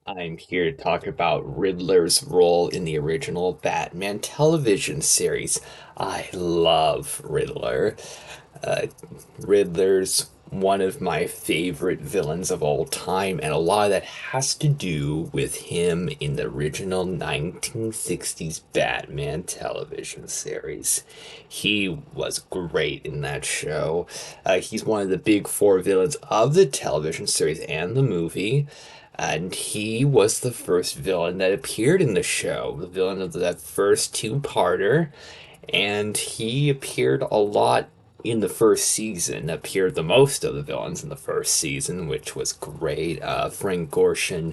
I'm here to talk about Riddler's role in the original Batman television series. I love Riddler. Uh, Riddler's one of my favorite villains of all time, and a lot of that has to do with him in the original 1960s Batman television series. He was great in that show. He's one of the big four villains of the television series and the movie. And he was the first villain that appeared in the show, the villain of that first two-parter. And he appeared a lot in the first season, appeared the most of the villains in the first season, which was great. Frank Gorshin,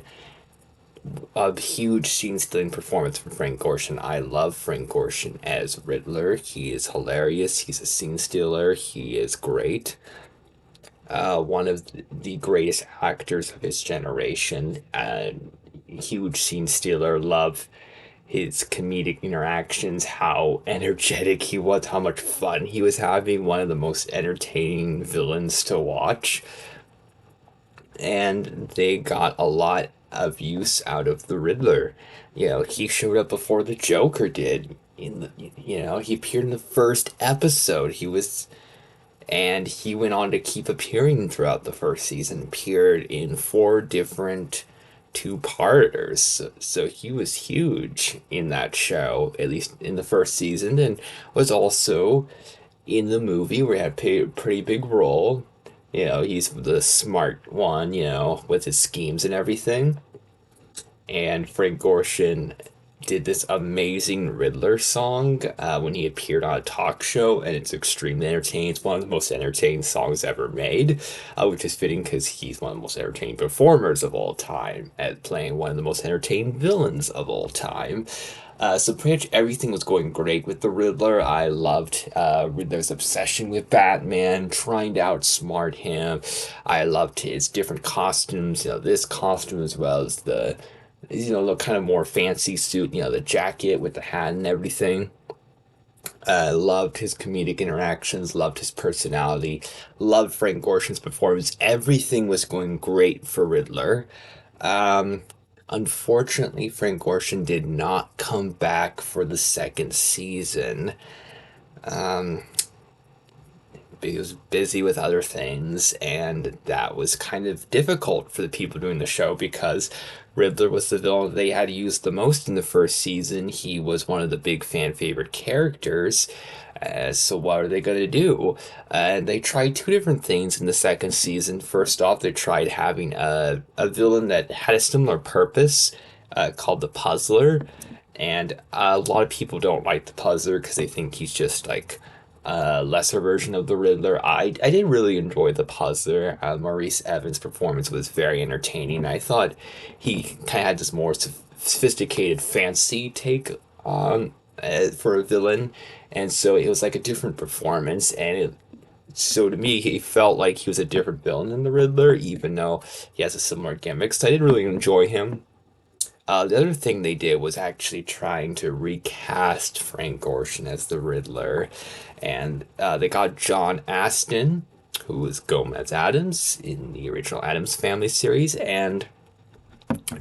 a huge scene-stealing performance from Frank Gorshin. I love Frank Gorshin as Riddler. He is hilarious. He's a scene stealer. He is great. One of the greatest actors of his generation. Huge scene stealer. Love his comedic interactions, how energetic he was, how much fun he was having. One of the most entertaining villains to watch. And they got a lot of use out of the Riddler. He showed up before the Joker did. He appeared in the first episode. And he went on to keep appearing throughout the first season, appeared in four different two-parters. So he was huge in that show, at least in the first season, and was also in the movie where he had a pretty big role. He's the smart one, with his schemes and everything. And Frank Gorshin did this amazing Riddler song when he appeared on a talk show, and it's extremely entertaining. It's one of the most entertaining songs ever made, which is fitting because he's one of the most entertaining performers of all time at playing one of the most entertaining villains of all time. So pretty much everything was going great with the Riddler. I loved Riddler's obsession with Batman, trying to outsmart him. I loved his different costumes, this costume as well as the kind of more fancy suit, the jacket with the hat and everything. Loved his comedic interactions, loved his personality, loved Frank Gorshin's performance. Everything was going great for Riddler. Um, Unfortunately, Frank Gorshin did not come back for the second season. Um, he was busy with other things, and that was kind of difficult for the people doing the show because Riddler was the villain they had used the most in the first season. He was one of the big fan favorite characters. So what are they going to do? And they tried two different things in the second season. First off, they tried having a villain that had a similar purpose, called the Puzzler. And a lot of people don't like the Puzzler because they think he's just like a lesser version of the Riddler. I did really enjoy the Puzzler. Maurice Evans' performance was very entertaining. I thought he kind of had this more sophisticated, fancy take on for a villain, and so it was like a different performance. So to me, he felt like he was a different villain than the Riddler, even though he has a similar gimmick. So I did really enjoy him. The other thing they did was actually trying to recast Frank Gorshin as the Riddler, and they got John Astin, who was Gomez Adams in the original Adams Family series, and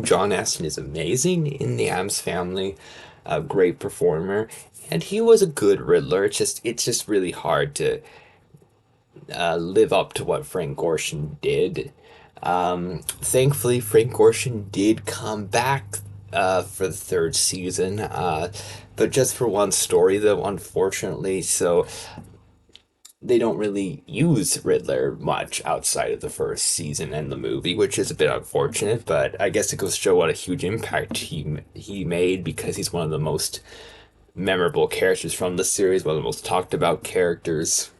John Astin is amazing in the Adams Family, a great performer, and he was a good Riddler. It's just really hard to live up to what Frank Gorshin did. Thankfully, Frank Gorshin did come back for the third season, but just for one story, though, unfortunately. So they don't really use Riddler much outside of the first season and the movie, which is a bit unfortunate. But I guess it goes to show what a huge impact he made because he's one of the most memorable characters from the series, one of the most talked about characters,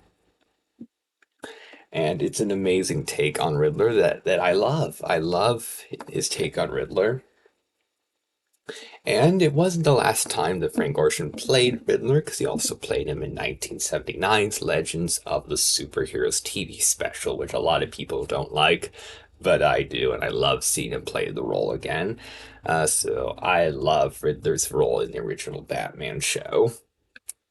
and it's an amazing take on Riddler that I love. I love his take on Riddler. And it wasn't the last time that Frank Gorshin played Riddler, because he also played him in 1979's Legends of the Superheroes TV special, which a lot of people don't like, but I do, and I love seeing him play the role again. So I love Riddler's role in the original Batman show.